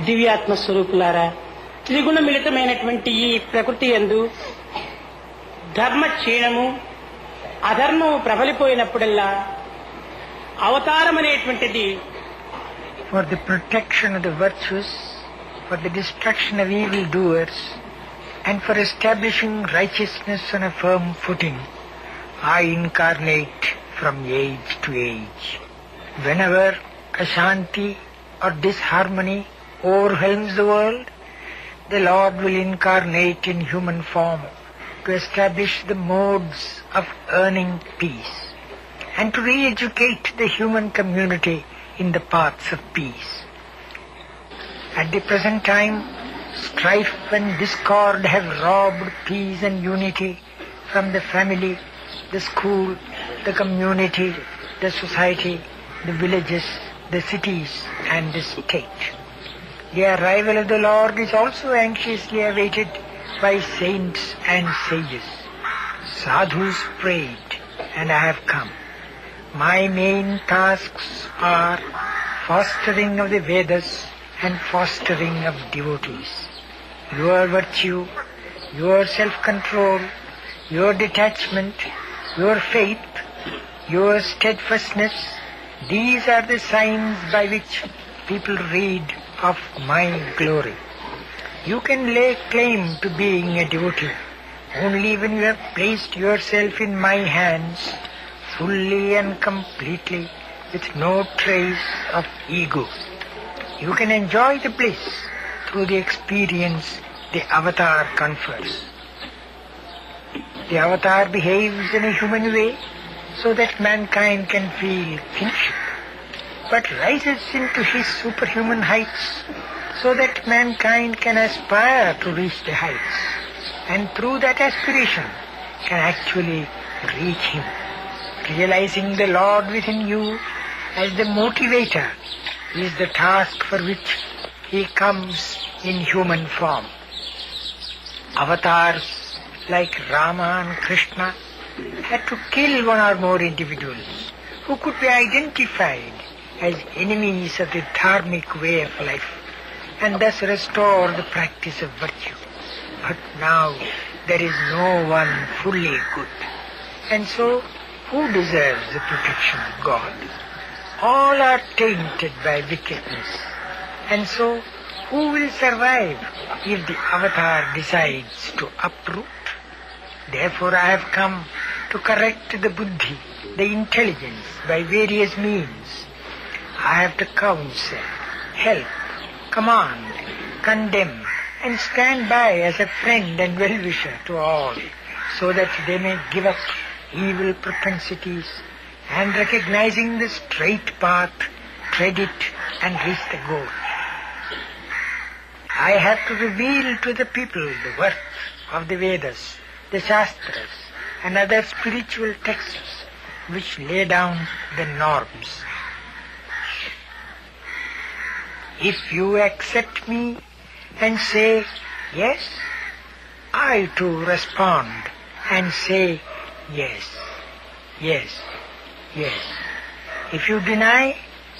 దివ్యాత్మ స్వరూపులారా, త్రిగుణ మిళితమైనటువంటి ఈ ప్రకృతి యందు ధర్మ క్షీణము అధర్మము ప్రబలిపోయినప్పుడల్లా అవతారం అనేటువంటిది for the protection of the virtuous, for the destruction of evil doers, and for establishing righteousness on a firm footing, I incarnate from age to age. Whenever ashanti or disharmony overwhelms the world, the Lord will incarnate in human form to establish the modes of earning peace and to re-educate the human community in the paths of peace. At the present time, strife and discord have robbed peace and unity from the family, the school, the community, the society, the villages, the cities and the state. The arrival of the Lord is also anxiously awaited by saints and sages. Sadhus prayed, and I have come. My main tasks are fostering of the Vedas and fostering of devotees. Your virtue, your self-control, your detachment, your faith, your steadfastness, these are the signs by which people read of my glory. You can lay claim to being a devotee only when you have placed yourself in my hands fully and completely, with no trace of ego. You can enjoy the bliss through the experience the avatar confers. The avatar behaves in a human way so that mankind can feel kinship, but rises into his superhuman heights so that mankind can aspire to reach the heights, and through that aspiration can actually reach him. Realizing the Lord within you as the motivator is the task for which he comes in human form. Avatars like Rama and Krishna had to kill one or more individuals who could be identified as enemies of the dharmic way of life, and thus restore the practice of virtue. But now there is no one fully good. And so, who deserves the protection of God? All are tainted by wickedness. And so, who will survive if the avatar decides to uproot? Therefore I have come to correct the buddhi, the intelligence, by various means. I have to counsel, help, command, condemn, and stand by as a friend and well-wisher to all, so that they may give up evil propensities, and recognizing the straight path, tread it and reach the goal. I have to reveal to the people the worth of the Vedas, the Shastras, and other spiritual texts which lay down the norms. If you accept me and say yes, I too respond and say yes, yes, yes. If you deny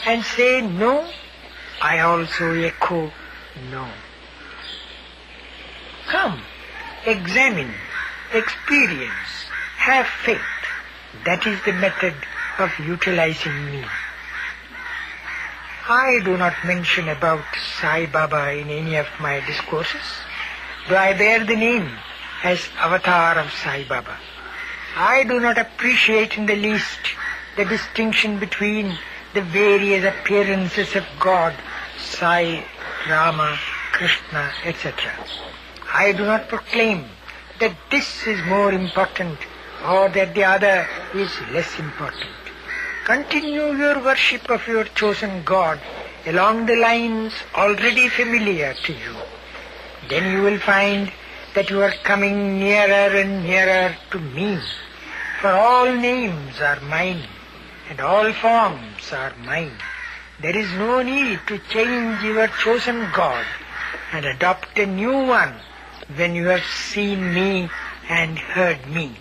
and say no, I also echo no. Come, examine, experience, have faith. That is the method of utilizing me. I do not mention about Sai Baba in any of my discourses, though I bear the name as Avatar of Sai Baba. I do not appreciate in the least the distinction between the various appearances of God, Sai, Rama, Krishna, etc. I do not proclaim that this is more important or that the other is less important. Continue your worship of your chosen God along the lines already familiar to you. Then you will find that you are coming nearer and nearer to me. For all names are mine, and all forms are mine. There is no need to change your chosen God and adopt a new one when you have seen me and heard me.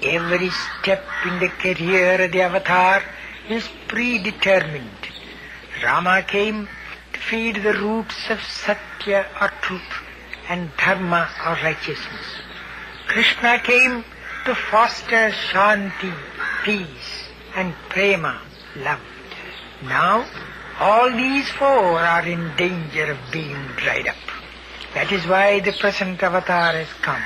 Every step in the career of the avatar is predetermined. Rama came feed the roots of Sathya or truth and Dharma or righteousness. Krishna came to foster Shanti, peace, and Prema, love. Now, all these four are in danger of being dried up. That is why the present avatar has come.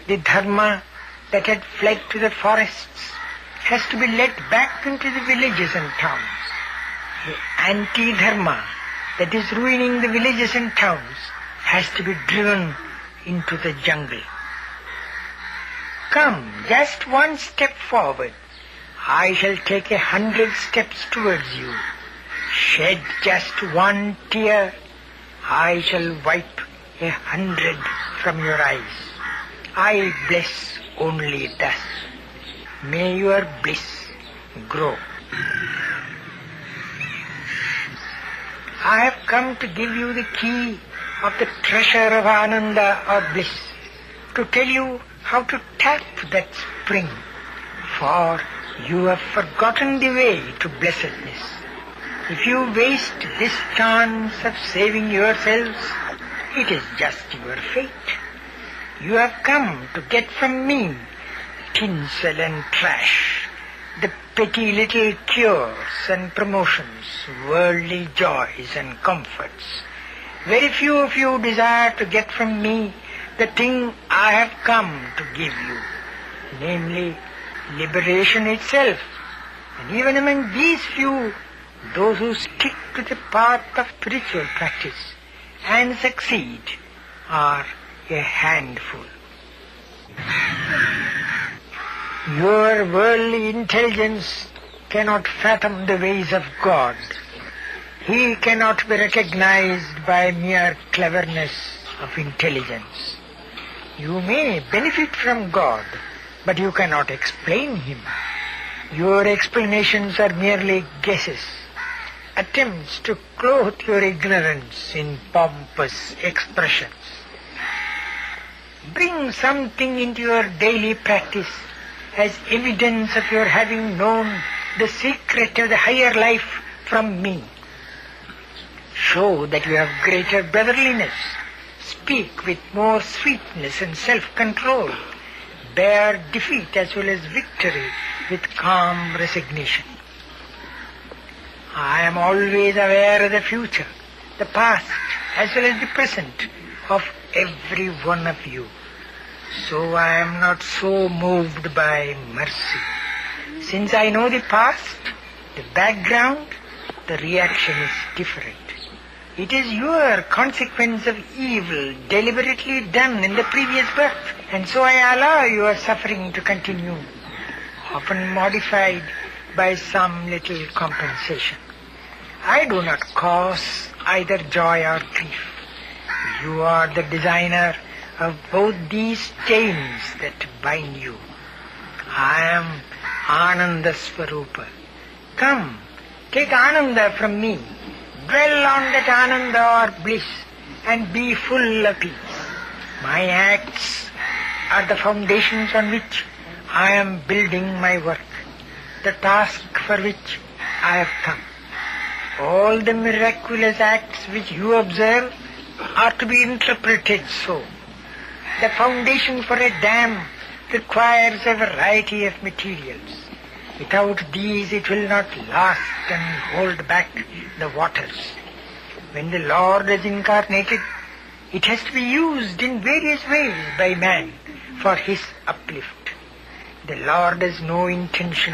The Dharma that had fled to the forests has to be led back into the villages and towns. The anti-Dharma that is ruining the villages and towns has to be driven into the jungle. Come, just one step forward. I shall take 100 steps towards you. Shed just one tear. I shall wipe 100 from your eyes. I bless only thus. May your bliss grow. I have come to give you the key of the treasure of Ananda or bliss, to tell you how to tap that spring, for you have forgotten the way to blessedness. If you waste this chance of saving yourselves, it is just your fate. You have come to get from me tinsel and trash, the petty little cures and promotions, worldly joys and comforts. Very few of you desire to get from me the thing I have come to give you, namely liberation itself. And even among these few, those who stick to the path of spiritual practice and succeed are a handful. Your worldly intelligence cannot fathom the ways of God. He cannot be recognized by mere cleverness of intelligence. You may benefit from God, but you cannot explain Him. Your explanations are merely guesses, attempts to clothe your ignorance in pompous expressions. Bring something into your daily practice as evidence of your having known the secret of the higher life from me. Show that you have greater brotherliness. Speak with more sweetness and self-control. Bear defeat as well as victory with calm resignation. I am always aware of the future, the past, as well as the present of every one of you. So I am not so moved by mercy. Since I know the past, the background, the reaction is different. It is your consequence of evil deliberately done in the previous birth, and so I allow your suffering to continue, often modified by some little compensation. I do not cause either joy or grief. You are the designer of both these chains that bind you. I am Ananda Swarupa. Come, take Ananda from me. Dwell on that Ananda or bliss and be full of peace. My acts are the foundations on which I am building my work, the task for which I have come. All the miraculous acts which you observe are to be interpreted so. The foundation for a dam requires a variety of materials. Without these it will not last and hold back the waters. When the Lord is incarnated, it has to be used in various ways by man for his uplift. The Lord has no intention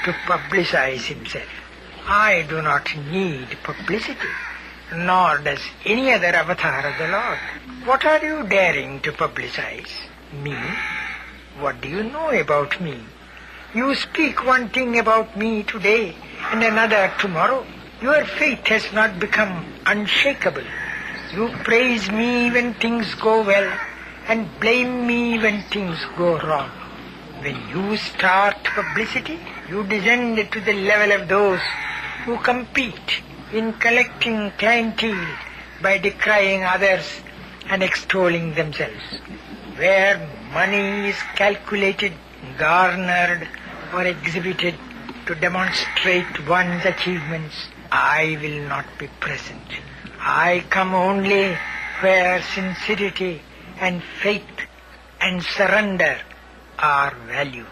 to publicize himself. I do not need publicity, nor does any other avatar of the Lord. What are you daring to publicize? Me? What do you know about me? You speak one thing about me today and another tomorrow. Your faith has not become unshakable. You praise me when things go well and blame me when things go wrong. When you start publicity, you descend to the level of those who compete in collecting clientele by decrying others and extolling themselves. Where money is calculated, garnered, or exhibited to demonstrate one's achievements, I will not be present. I come only where sincerity and faith and surrender are valued.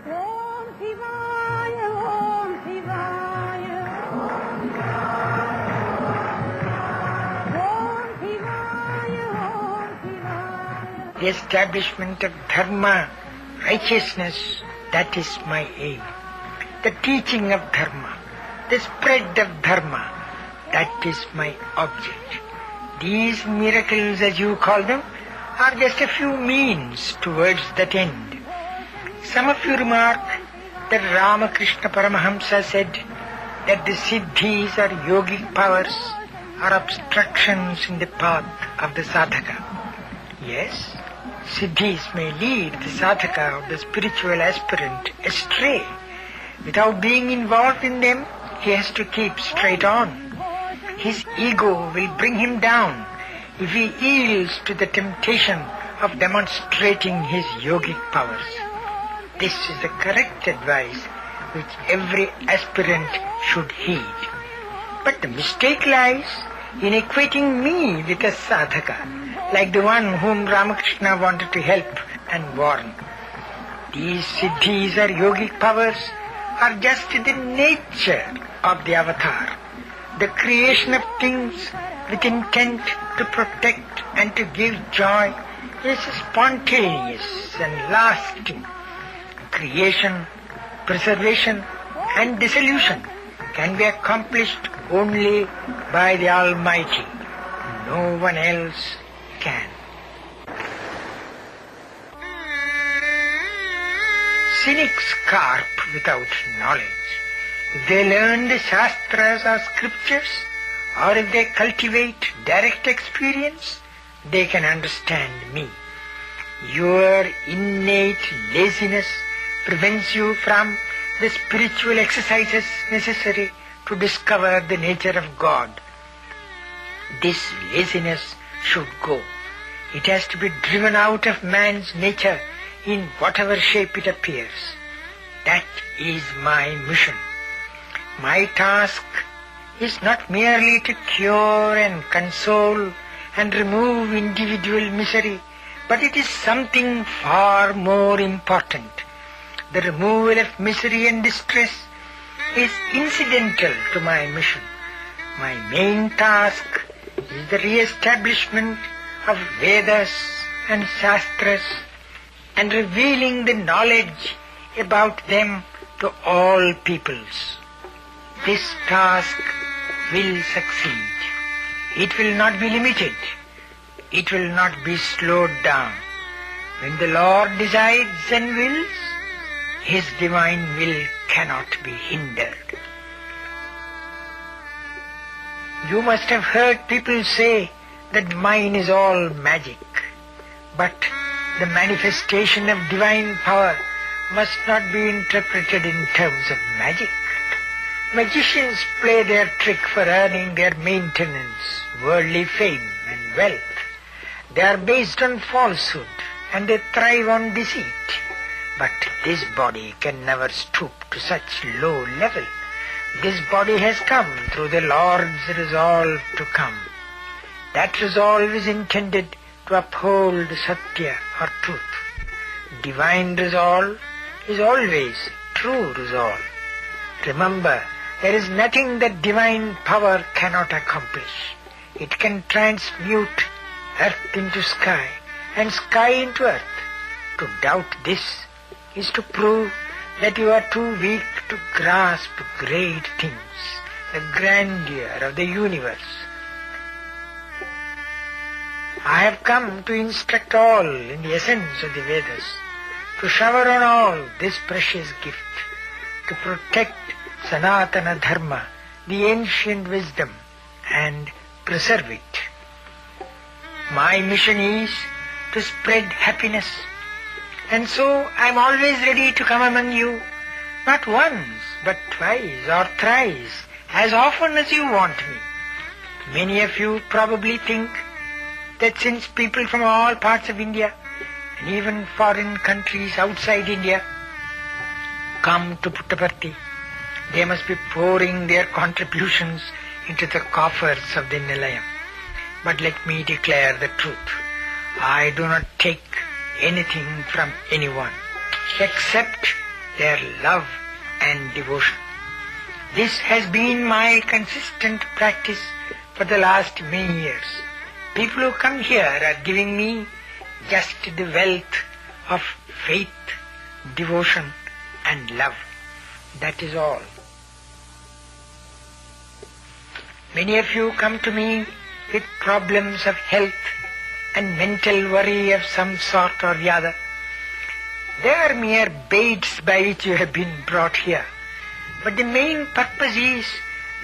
Om Shivaya, Om Shivaya. Om Shivaya, Om Shivaya. The establishment of dharma, righteousness, that is my aim. The teaching of dharma, the spread of dharma, that is my object. These miracles, as you call them, are just a few means towards that end. Some of you remark that Ramakrishna Paramahamsa said that the siddhis or yogic powers are obstructions in the path of the sadhaka. Yes, siddhis may lead the sadhaka or the spiritual aspirant astray. Without being involved in them, he has to keep straight on. His ego will bring him down if he yields to the temptation of demonstrating his yogic powers. This is the correct advice which every aspirant should heed. But the mistake lies in equating me with a sadhaka, like the one whom Ramakrishna wanted to help and warn. These siddhis or yogic powers are just the nature of the avatar, the creation of things with intent to protect and to give joy is spontaneous and lasting. Creation, preservation and dissolution can be accomplished only by the Almighty. No one else can. Cynics carp without knowledge. If they learn the Shastras or scriptures, or if they cultivate direct experience, they can understand me. Your innate laziness prevents you from the spiritual exercises necessary to discover the nature of God. This laziness should go. It has to be driven out of man's nature in whatever shape it appears. That is my mission. My task is not merely to cure and console and remove individual misery, but it is something far more important. The removal of misery and distress is incidental to my mission. My main task is the re-establishment of Vedas and Shastras and revealing the knowledge about them to all peoples. This task will succeed. It will not be limited. It will not be slowed down. When the Lord decides and wills, His divine will cannot be hindered. You must have heard people say that mine is all magic, but the manifestation of divine power must not be interpreted in terms of magic. Magicians play their trick for earning their maintenance, worldly fame and wealth. They are based on falsehood and they thrive on deceit. But this body can never stoop to such low level. This body has come through the Lord's resolve to come. That resolve is intended to uphold Sathya or truth. Divine resolve is always true resolve. Remember, there is nothing that divine power cannot accomplish. It can transmute earth into sky and sky into earth. To doubt this is to prove that you are too weak to grasp great things, the grandeur of the universe. I have come to instruct all in the essence of the Vedas, to shower on all this precious gift, to protect Sanatana Dharma, the ancient wisdom, and preserve it. My mission is to spread happiness, and so I am always ready to come among you, not once, but twice or thrice, as often as you want me. Many of you probably think that since people from all parts of India, and even foreign countries outside India, come to Puttaparthi, they must be pouring their contributions into the coffers of the Nilayam. But let me declare the truth. I do not take anything from anyone except their love and devotion. This has been my consistent practice for the last many years. People who come here are giving me just the wealth of faith, devotion and love. That is all. Many of you come to me with problems of health and mental worry of some sort or the other. They are mere baits by which you have been brought here. But the main purpose is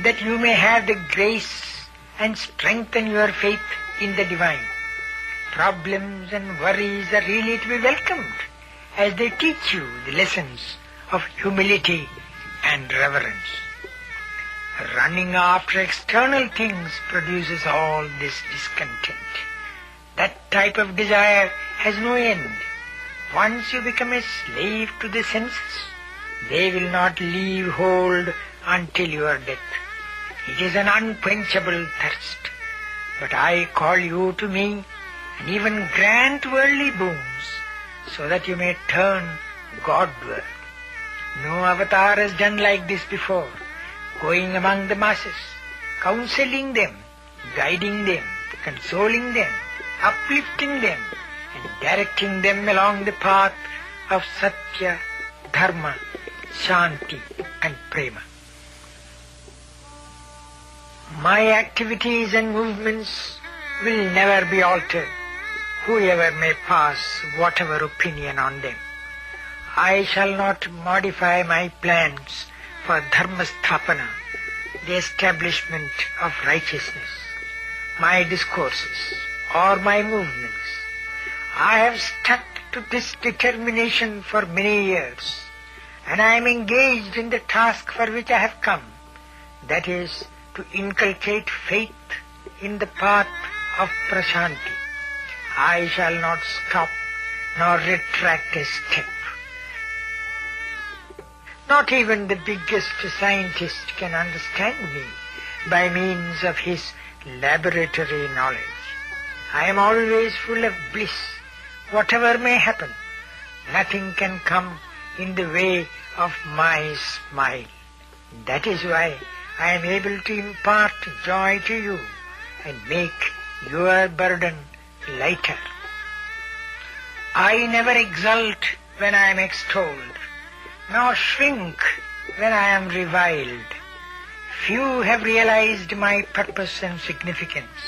that you may have the grace and strengthen your faith in the divine. Problems and worries are really to be welcomed as they teach you the lessons of humility and reverence. Running after external things produces all this discontent. That type of desire has no end. Once you become a slave to the senses, they will not leave hold until your death. It is an unquenchable thirst. But I call you to me and even grant worldly boons so that you may turn Godward. No avatar has done like this before, going among the masses, counseling them, guiding them, consoling them, uplifting them, and directing them along the path of Sathya, Dharma, Shanti and Prema. My activities and movements will never be altered, whoever may pass whatever opinion on them. I shall not modify my plans for Dharma Sthapana, the establishment of righteousness, my discourses or my movements. I have stuck to this determination for many years, and I am engaged in the task for which I have come, that is, to inculcate faith in the path of Prashanti. I shall not stop nor retract a step. Not even the biggest scientist can understand me by means of his laboratory knowledge. I am always full of bliss, whatever may happen. Nothing can come in the way of my smile. That is why I am able to impart joy to you and make your burden lighter. I never exult when I am extolled, nor shrink when I am reviled. Few have realized my purpose and significance,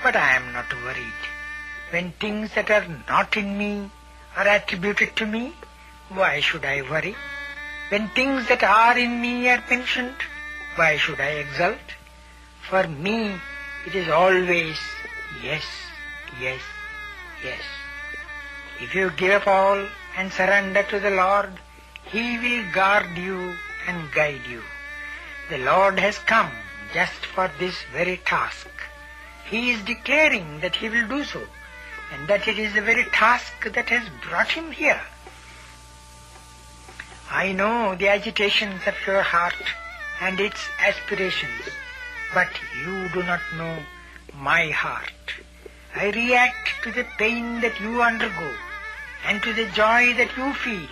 but I am not worried. When things that are not in me are attributed to me, why should I worry? When things that are in me are mentioned, why should I exult? For me, it is always yes, yes, yes. If you give up all and surrender to the Lord, He will guard you and guide you. The Lord has come just for this very task. He is declaring that He will do so, and that it is the very task that has brought Him here. I know the agitations of your heart and its aspirations, but you do not know my heart. I react to the pain that you undergo and to the joy that you feel,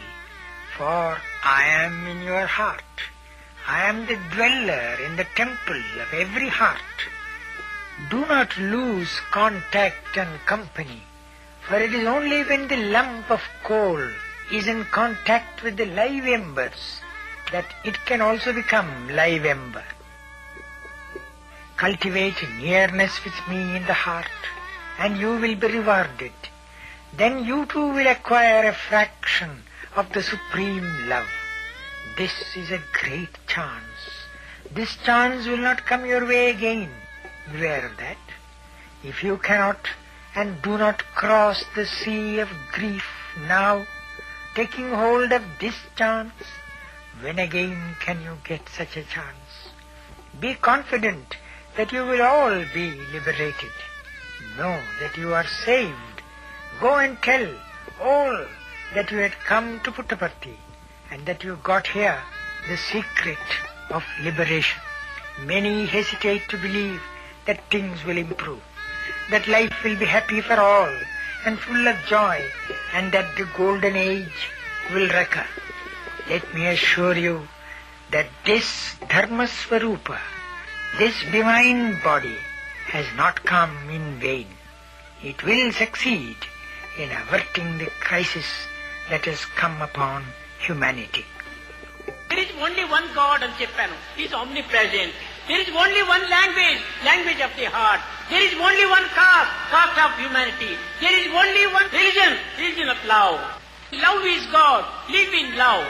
for I am in your heart. I am the dweller in the temple of every heart. Do not lose contact and company, for it is only when the lump of coal is in contact with the live embers that it can also become live ember. Cultivate nearness with me in the heart, and you will be rewarded. Then you too will acquire a fraction of the supreme love. This is a great chance. This chance will not come your way again. Beware of that. If you cannot and do not cross the sea of grief now, taking hold of this chance, when again can you get such a chance? Be confident that you will all be liberated. Know that you are saved. Go and tell all that you had come to Puttaparthi, and that you got here the secret of liberation. Many hesitate to believe that things will improve, that life will be happy for all and full of joy, and that the golden age will recur. Let me assure you that this Dharma Swarupa, this divine body, has not come in vain. It will succeed in averting the crisis that has come upon humanity. There is only one God అని చెప్పాను. He is omnipresent. There is only one language, language of the heart. There is only one caste, caste of humanity. There is only one religion, religion of love. Love is God. Live in love.